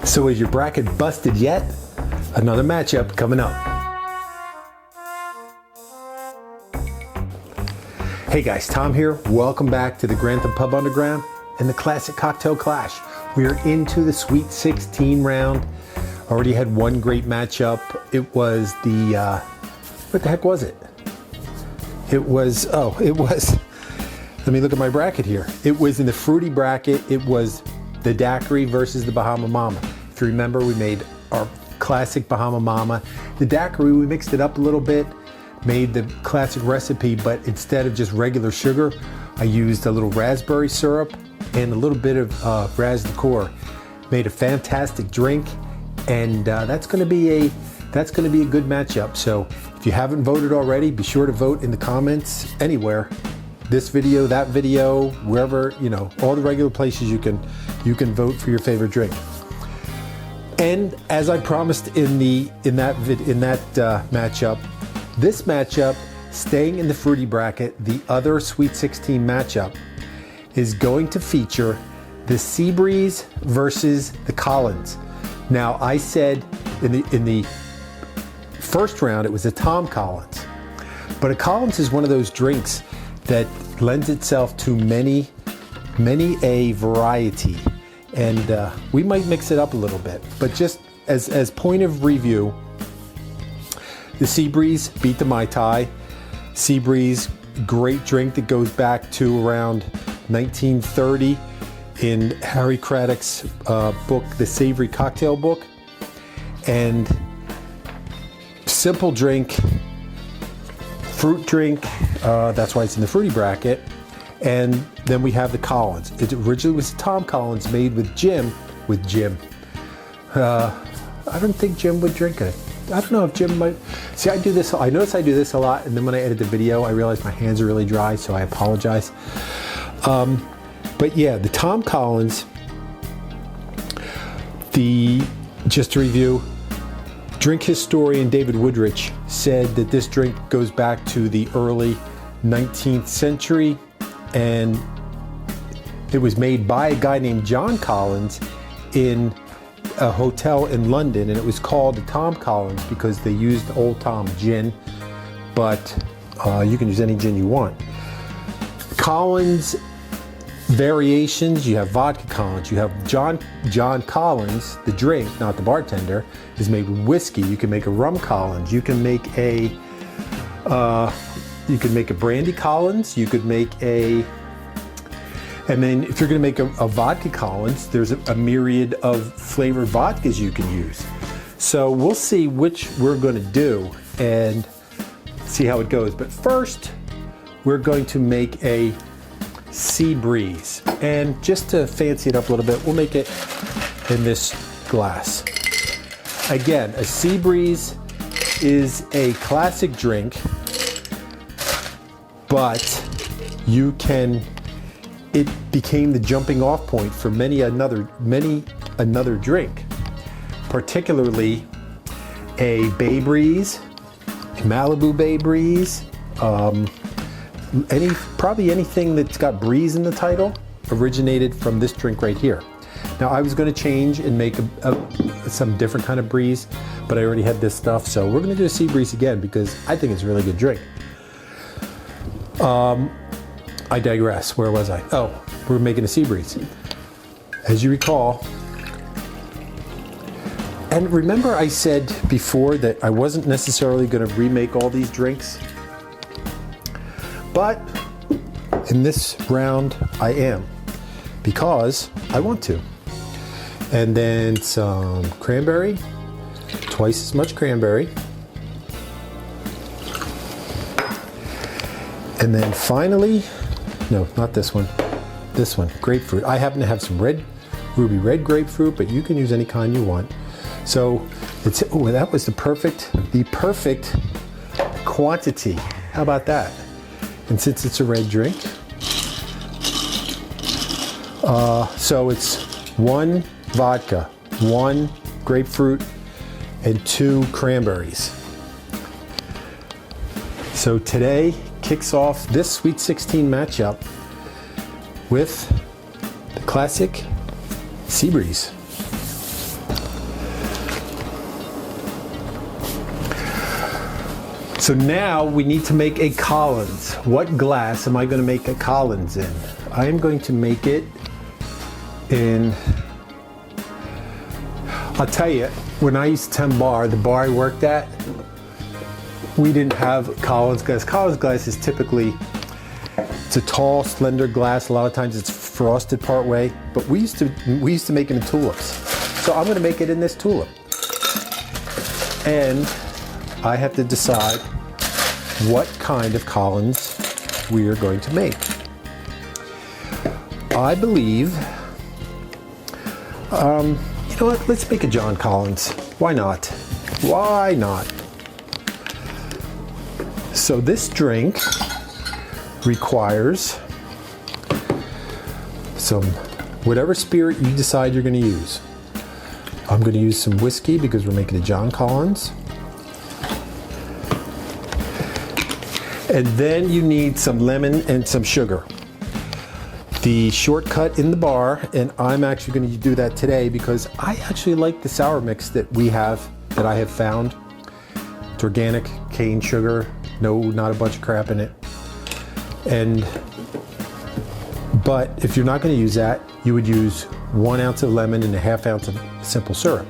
So is your bracket busted yet? Another matchup coming up. Hey guys, Tom here. Welcome back to the Grantham Pub Underground and the Classic Cocktail Clash. We are into the Sweet 16 round. Already had one great matchup. It was the, what the heck was it? It was, let me look at my bracket here. It was in the fruity bracket. It was the daiquiri versus the Bahama Mama. If you remember, we made our classic Bahama Mama. The daiquiri, we mixed it up a little bit, made the classic recipe, but instead of just regular sugar, I used a little raspberry syrup and a little bit of ras liqueur. Made a fantastic drink, and that's going to be a good matchup. So if you haven't voted already, be sure to vote in the comments anywhere. This video, that video, wherever, you know, all the regular places you can vote for your favorite drink. And as I promised in that matchup, this matchup, staying in the fruity bracket, the other Sweet 16 matchup is going to feature the Seabreeze versus the Collins. Now, I said in the first round it was a Tom Collins, but a Collins is one of those drinks that lends itself to many a variety, and we might mix it up a little bit. But just as point of review, the Seabreeze beat the Mai Tai. Seabreeze, great drink that goes back to around 1930 in Harry Craddock's book, The Savory Cocktail Book. And simple drink, fruit drink, that's why it's in the fruity bracket. And then we have the Collins. It originally was Tom Collins, made with Jim. I don't think Jim would drink it. I don't know if Jim might. See, I notice I do this a lot, and then when I edit the video, I realize my hands are really dry, so I apologize. But yeah, the Tom Collins, just to review, drink historian David Woodrich said that this drink goes back to the early 19th century, and it was made by a guy named John Collins in a hotel in London, and it was called the Tom Collins because they used Old Tom gin, but you can use any gin you want. Collins variations, you have vodka Collins, you have John Collins, the drink, not the bartender, is made with whiskey. You can make a rum Collins, you can make a brandy Collins, you could make and then if you're going to make a vodka Collins, there's a myriad of flavored vodkas you can use. So we'll see which we're going to do and see how it goes. But first, we're going to make a Seabreeze. And just to fancy it up a little bit, we'll make it in this glass. Again, a Seabreeze is a classic drink, but it became the jumping off point for many another drink, particularly a Bay Breeze, a Malibu Bay Breeze, probably anything that's got breeze in the title originated from this drink right here. Now I was going to change and make some different kind of breeze, but I already had this stuff, so we're going to do a Seabreeze again because I think it's a really good drink. I digress. Where was I? Oh, we're making a Seabreeze. As you recall, and remember I said before that I wasn't necessarily going to remake all these drinks, but in this round I am, because I want to. And then some cranberry, twice as much cranberry. And then finally, no, not this one, grapefruit. I happen to have some ruby red grapefruit, but you can use any kind you want. So that was the perfect quantity. How about that? And since it's a red drink, so it's 1 vodka, 1 grapefruit, and 2 cranberries. So today kicks off this Sweet 16 matchup with the classic Seabreeze. So now we need to make a Collins. What glass am I going to make a Collins in? I am going to make it in, I'll tell you, when I used to tend bar, the bar I worked at, we didn't have Collins glass. Collins glass is typically, it's a tall, slender glass. A lot of times it's frosted part way, but we used to make it in tulips. So I'm going to make it in this tulip. And I have to decide what kind of Collins we are going to make. I believe, you know what, let's make a John Collins. Why not? Why not? So this drink requires some, whatever spirit you decide you're going to use. I'm going to use some whiskey because we're making a John Collins. And then you need some lemon and some sugar. The shortcut in the bar, and I'm actually going to do that today because I actually like the sour mix that we have, that I have found. It's organic cane sugar, no, not a bunch of crap in it. But if you're not going to use that, you would use 1 ounce of lemon and a ½ ounce of simple syrup.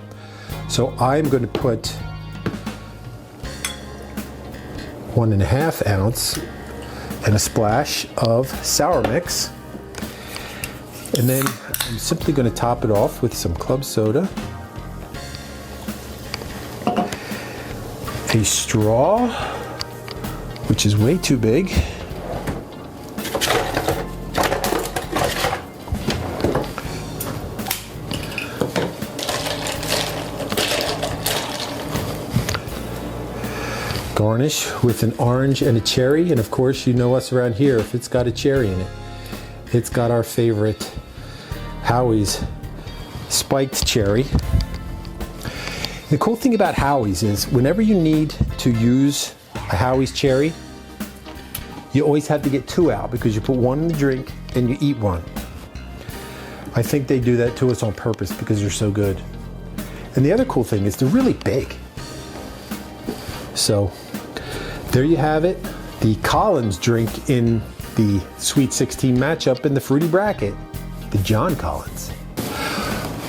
So I'm going to put 1½ ounce and a splash of sour mix. And then I'm simply going to top it off with some club soda, a straw, which is way too big, garnish with an orange and a cherry, and of course you know us around here, if it's got a cherry in it, it's got our favorite Howie's spiked cherry. The cool thing about Howie's is whenever you need to use a Howie's cherry, you always have to get 2 out because you put 1 in the drink and you eat 1. I think they do that to us on purpose because they're so good. And the other cool thing is they're really big. So there you have it, the Collins drink in the Sweet 16 matchup in the fruity bracket, the John Collins.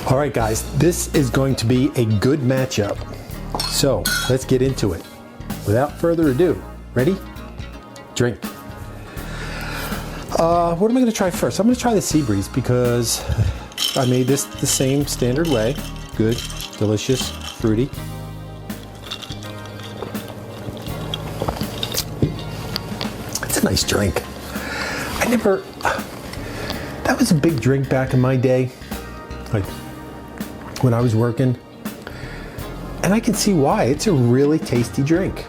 All right guys, this is going to be a good matchup. So let's get into it. Without further ado, ready? Drink. What am I gonna try first? I'm gonna try the Seabreeze because I made this the same standard way. Good, delicious, fruity. It's a nice drink. That was a big drink back in my day, like when I was working, and I can see why. It's a really tasty drink.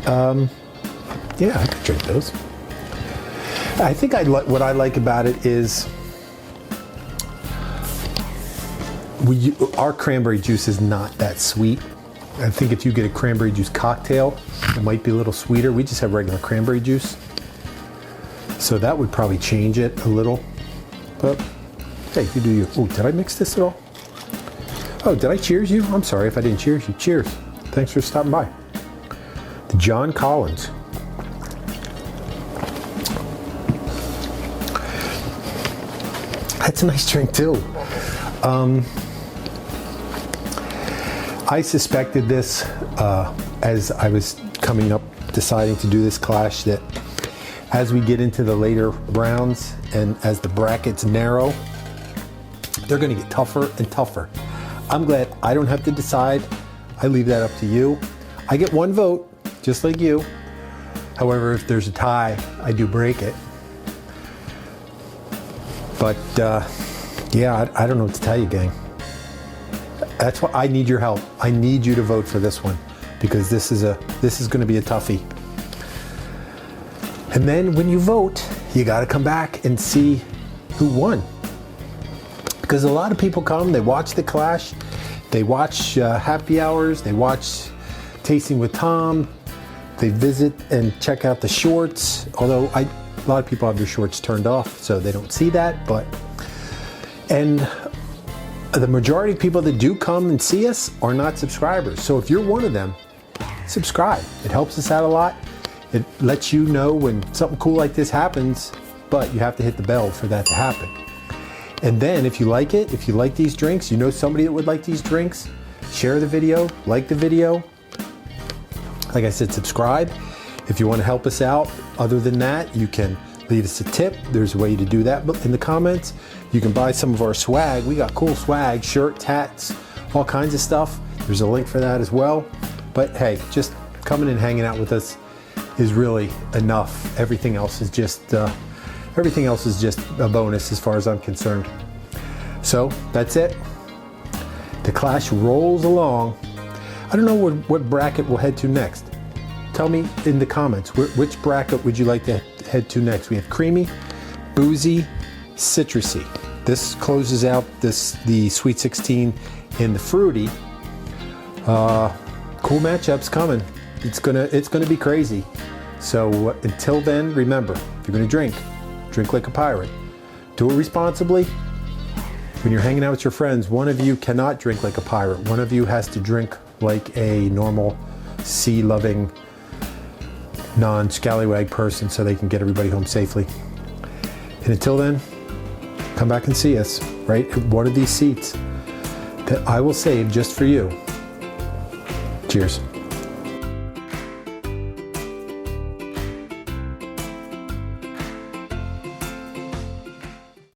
Yeah, I could drink those. I think what I like about it is our cranberry juice is not that sweet. I think if you get a cranberry juice cocktail, it might be a little sweeter. We just have regular cranberry juice. So that would probably change it a little, but hey, you do you. Oh, did I mix this at all? Oh, did I cheers you? I'm sorry if I didn't cheers you. Cheers. Thanks for stopping by. The John Collins. That's a nice drink too. I suspected this as I was coming up, deciding to do this clash, that as we get into the later rounds and as the brackets narrow, they're going to get tougher and tougher. I'm glad I don't have to decide. I leave that up to you. I get 1 vote, just like you. However, if there's a tie, I do break it. But yeah, I don't know what to tell you, gang. That's why I need your help. I need you to vote for this one because this is going to be a toughie. And then when you vote, you got to come back and see who won. Because a lot of people come, they watch the clash, they watch happy hours, they watch Tasting with Tom, they visit and check out the shorts. Although a lot of people have their shorts turned off, so they don't see that. And the majority of people that do come and see us are not subscribers. So if you're one of them, subscribe. It helps us out a lot. It lets you know when something cool like this happens, but you have to hit the bell for that to happen. And then if you like it, if you like these drinks, you know somebody that would like these drinks, share the video, like the video. Like I said, subscribe. If you want to help us out, other than that, you can leave us a tip. There's a way to do that in the comments. You can buy some of our swag. We got cool swag, shirts, hats, all kinds of stuff. There's a link for that as well. But hey, just coming and hanging out with us is really enough. Everything else is just a bonus as far as I'm concerned. So that's it. The Clash rolls along. I don't know what bracket we'll head to next. Tell me in the comments, which bracket would you like to head to next? We have creamy, boozy, citrusy. This closes out the Sweet 16 and the fruity. Cool matchups coming. It's gonna be crazy. So until then, remember, if you're gonna drink like a pirate. Do it responsibly. When you're hanging out with your friends, one of you cannot drink like a pirate. One of you has to drink like a normal, sea-loving, non-scallywag person so they can get everybody home safely. And until then, come back and see us right at one of these seats that I will save just for you. Cheers.